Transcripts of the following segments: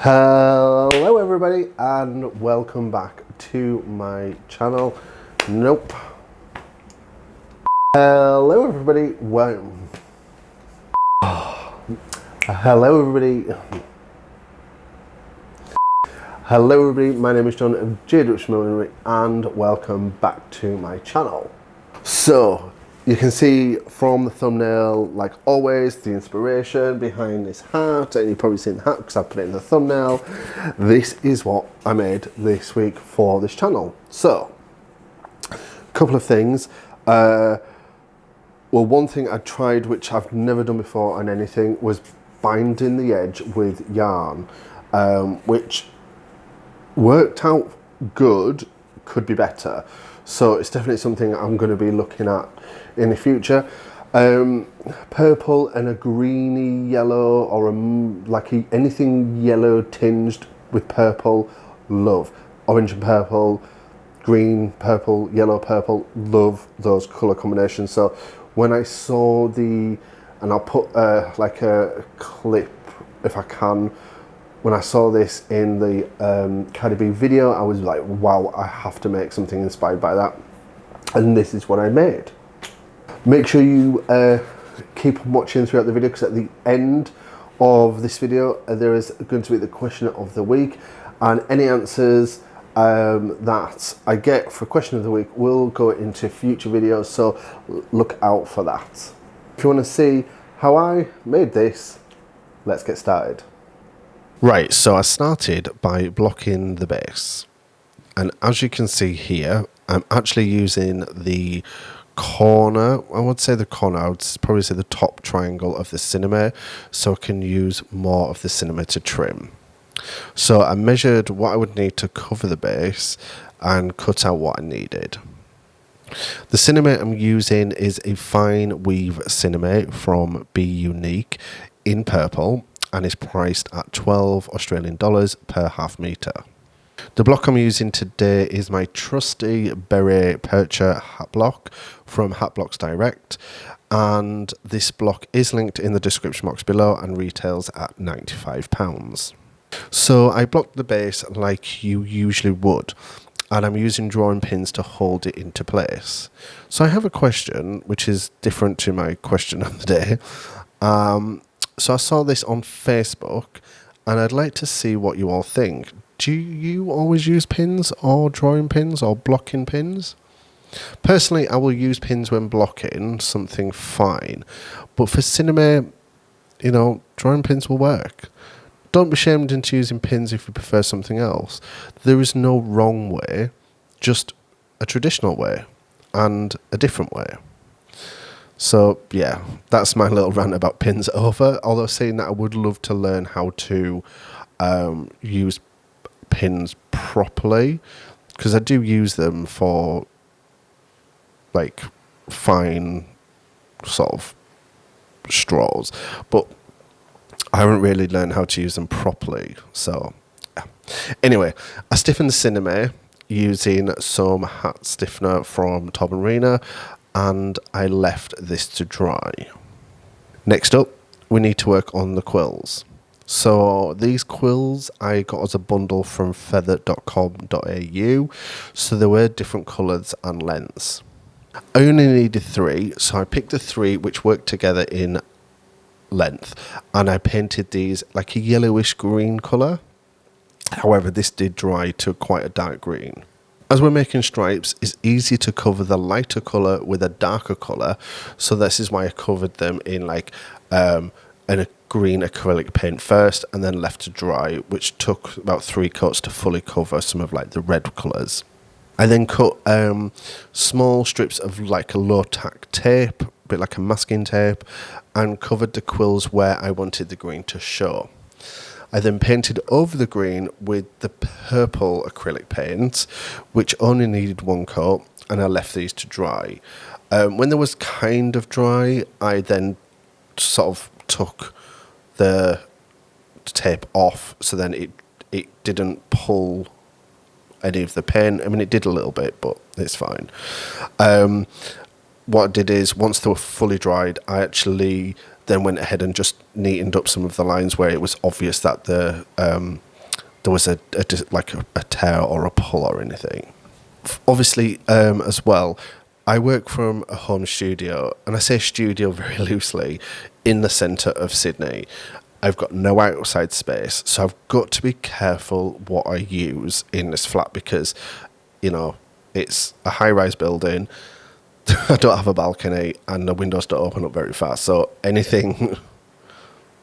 Hello everybody and welcome back to my channel. Nope. Hello everybody. Hello everybody. Hello everybody, my name is John of Millinery and welcome back to my channel. So you can see from the thumbnail, like always, the inspiration behind this hat, and you've probably seen the hat because I put it in the thumbnail. This is what I made this week for this channel. So, a couple of things. Well, one thing I tried, which I've never done before on anything, was binding the edge with yarn, which worked out good, could be better. So it's definitely something I'm going to be looking at in the future. Purple and a greeny yellow, or anything yellow tinged with purple, love. Orange and purple, green, purple, yellow, purple, love those colour combinations. So when I saw and I'll put like a clip if I can, when I saw this in the Cardi B video, I was like, wow, I have to make something inspired by that. And this is what I made. Make sure you keep watching throughout the video, because at the end of this video, there is going to be the question of the week. And any answers that I get for question of the week will go into future videos, so look out for that. If you want to see how I made this, let's get started. Right, so I started by blocking the base, and as you can see here, I'm actually using the corner, I would probably say the top triangle of the sinamay, so I can use more of the sinamay to trim. So I measured what I would need to cover the base and cut out what I needed. The sinamay I'm using is a fine weave sinamay from Be Unique in purple, and is priced at $12 Australian per half metre. The block I'm using today is my trusty Beret Percher hat block from Hat Blocks Direct, and this block is linked in the description box below and retails at £95. So I blocked the base like you usually would, and I'm using drawing pins to hold it into place. So I have a question which is different to my question of the day. So I saw this on Facebook, and I'd like to see what you all think. Do you always use pins, or drawing pins, or blocking pins? Personally, I will use pins when blocking something fine, but for sinamay, drawing pins will work. Don't be shamed into using pins if you prefer something else. There is no wrong way, just a traditional way and a different way. So yeah, that's my little rant about pins over. Although saying that, I would love to learn how to use pins properly, because I do use them for like fine sort of straws, but I haven't really learned how to use them properly. So yeah. Anyway, I stiffened the sinamay using some hat stiffener from Tom & Rena, and I left this to dry. Next up, we need to work on the quills. So these quills I got as a bundle from feather.com.au, so there were different colours and lengths. I only needed 3, so I picked the 3 which worked together in length, and I painted these like a yellowish green colour. However, this did dry to quite a dark green. As we're making stripes, it's easy to cover the lighter colour with a darker colour, so this is why I covered them in like a green acrylic paint first, and then left to dry, which took about 3 coats to fully cover some of like the red colours. I then cut small strips of like a low tack tape, a bit like a masking tape, and covered the quills where I wanted the green to show. I then painted over the green with the purple acrylic paint, which only needed 1 coat, and I left these to dry. When they was kind of dry, I then sort of took the tape off, so then it didn't pull any of the paint. I mean, it did a little bit, but it's fine. What I did is, once they were fully dried, I actually then went ahead and just neatened up some of the lines where it was obvious that the there was like a tear or a pull or anything. Obviously, as well, I work from a home studio, and I say studio very loosely, in the centre of Sydney. I've got no outside space, so I've got to be careful what I use in this flat because, you know, it's a high-rise building. I don't have a balcony, and the windows don't open up very fast, so anything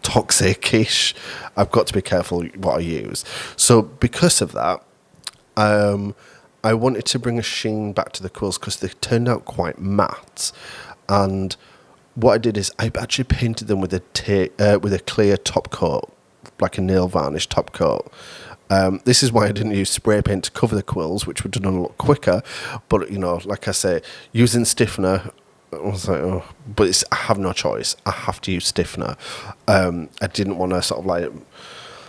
toxic-ish, I've got to be careful what I use. So because of that, I wanted to bring a sheen back to the quills because they turned out quite matte, and what I did is I actually painted them with a clear top coat, like a nail varnish top coat. This is why I didn't use spray paint to cover the quills, which would have done a lot quicker. But, you know, like I say, using stiffener, I was like, oh, but I have no choice. I have to use stiffener. I didn't want to sort of like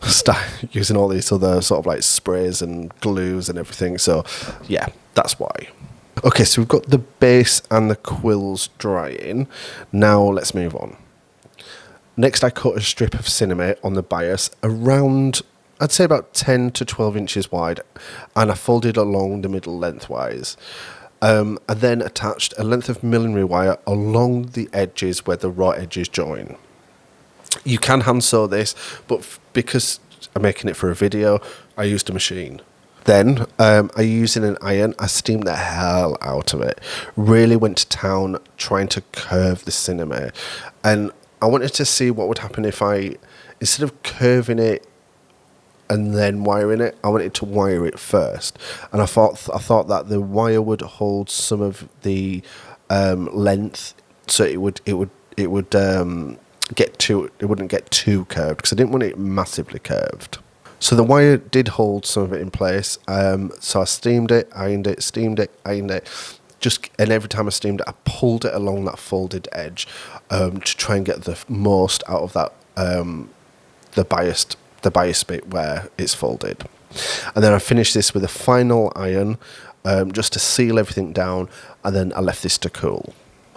start using all these other sort of like sprays and glues and everything. So, yeah, that's why. Okay, so we've got the base and the quills drying. Now let's move on. Next, I cut a strip of sinamay on the bias around, I'd say about 10 to 12 inches wide, and I folded along the middle lengthwise. I then attached a length of millinery wire along the edges where the raw edges join. You can hand sew this, but because I'm making it for a video, I used a machine. Then, I used an iron, I steamed the hell out of it. Really went to town trying to curve the sinamay. And I wanted to see what would happen if I, instead of curving it and then wiring it, I wanted to wire it first. And I thought that the wire would hold some of the length, so it wouldn't get too curved, because I didn't want it massively curved. So the wire did hold some of it in place. So I steamed it, ironed it, steamed it, ironed it. And every time I steamed it, I pulled it along that folded edge to try and get the most out of that the bias bit where it's folded. And then I finished this with a final iron just to seal everything down, and then I left this to cool.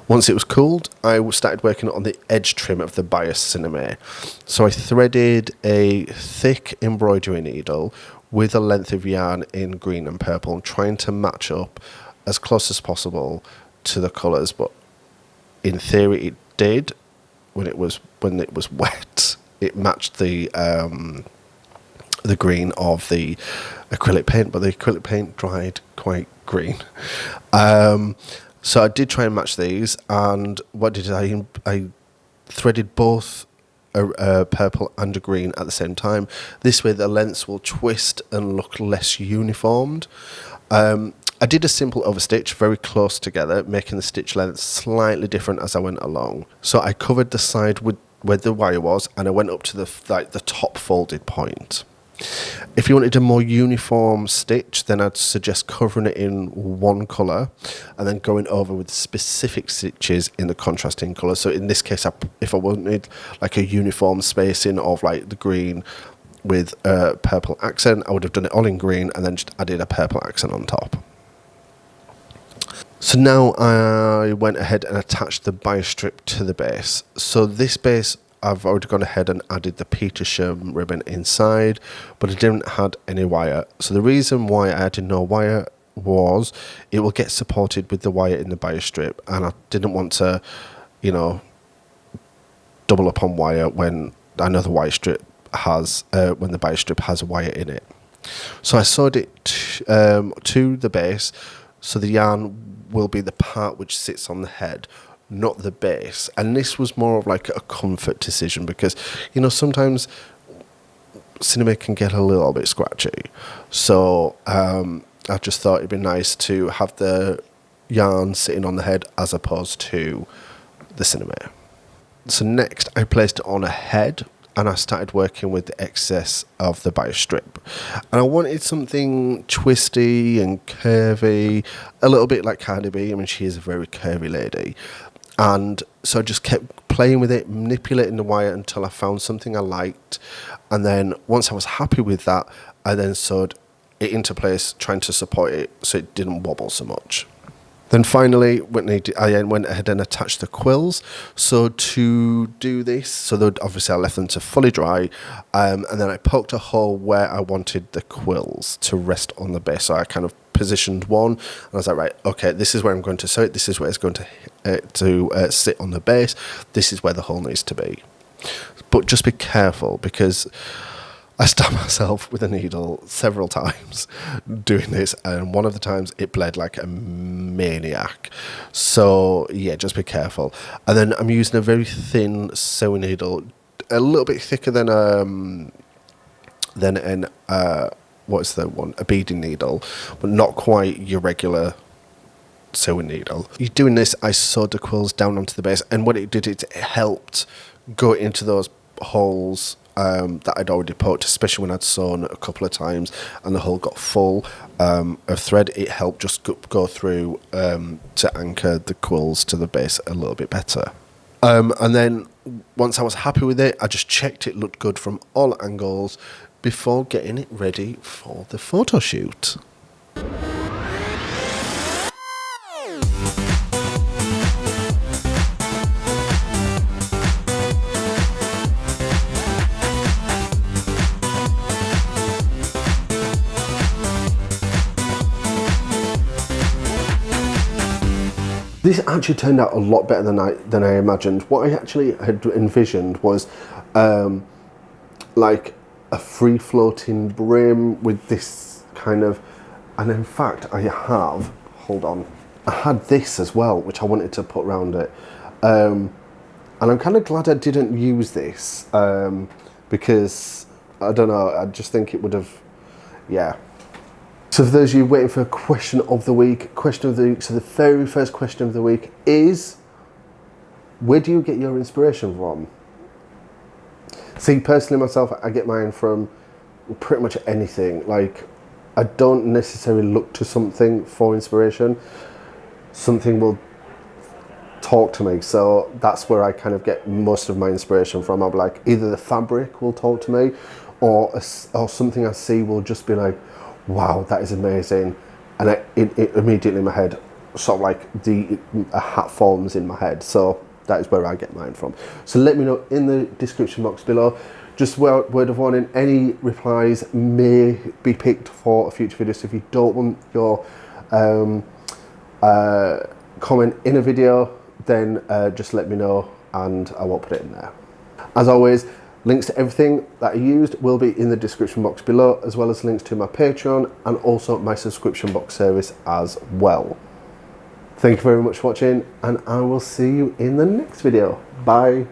Once it was cooled, I started working on the edge trim of the bias sinamay. So I threaded a thick embroidery needle with a length of yarn in green and purple, trying to match up as close as possible to the colours. But in theory, it did. When it was wet, it matched the green of the acrylic paint, but the acrylic paint dried quite green. So I did try and match these, and what did I threaded both a purple and a green at the same time. This way the lengths will twist and look less uniformed. I did a simple overstitch very close together, making the stitch length slightly different as I went along. So I covered the side with where the wire was, and I went up to the top folded point. If you wanted a more uniform stitch, then I'd suggest covering it in one colour and then going over with specific stitches in the contrasting colour. So in this case, if I wanted like a uniform spacing of like the green with a purple accent, I would have done it all in green and then just added a purple accent on top. So now I went ahead and attached the bias strip to the base. So this base, I've already gone ahead and added the Petersham ribbon inside, but I didn't add any wire. So the reason why I added no wire was it will get supported with the wire in the bias strip, and I didn't want to, you know, double up on wire when another wire strip has, when the bias strip has a wire in it. So I sewed it to the base, so the yarn will be the part which sits on the head, not the base. And this was more of like a comfort decision because, you know, sometimes sinamay can get a little bit scratchy. So I just thought it'd be nice to have the yarn sitting on the head as opposed to the sinamay. So next I placed it on a head and I started working with the excess of the bias strip. And I wanted something twisty and curvy, a little bit like Cardi B. I mean, she is a very curvy lady. And so I just kept playing with it, manipulating the wire until I found something I liked. And then once I was happy with that, I then sewed it into place, trying to support it so it didn't wobble so much. Then finally, I went ahead and attached the quills. So to do this, obviously I left them to fully dry, and then I poked a hole where I wanted the quills to rest on the base. So I kind of positioned one, and I was like, right, okay, this is where I'm going to sew it. This is where it's going to sit on the base. This is where the hole needs to be. But just be careful, because I stabbed myself with a needle several times doing this, and one of the times it bled like a maniac. So yeah, just be careful. And then I'm using a very thin sewing needle, a little bit thicker than what's the one? A beading needle, but not quite your regular sewing needle. You're doing this, I sewed the quills down onto the base, and what it did, it helped go into those holes that I'd already poked, especially when I'd sewn a couple of times and the hole got full of thread. It helped just go through to anchor the quills to the base a little bit better. And then once I was happy with it, I just checked it looked good from all angles before getting it ready for the photo shoot. This actually turned out a lot better than I imagined. What I actually had envisioned was like a free floating brim with this kind of, and in fact I had this as well, which I wanted to put around it, and I'm kind of glad I didn't use this because I don't know, I just think it would have, yeah. So for those of you waiting for a question of the week, so the very first question of the week is, where do you get your inspiration from? See, personally myself, I get mine from pretty much anything. Like, I don't necessarily look to something for inspiration. Something will talk to me, so that's where I kind of get most of my inspiration from. I'll be like, either the fabric will talk to me, or something I see will just be like, wow, that is amazing, and it immediately in my head, sort of like a hat forms in my head. So that is where I get mine from. So let me know in the description box below. Just word of warning, any replies may be picked for a future video, so if you don't want your comment in a video, then just let me know and I won't put it in there. As always, links to everything that I used will be in the description box below, as well as links to my Patreon and also my subscription box service as well. Thank you very much for watching, and I will see you in the next video. Bye.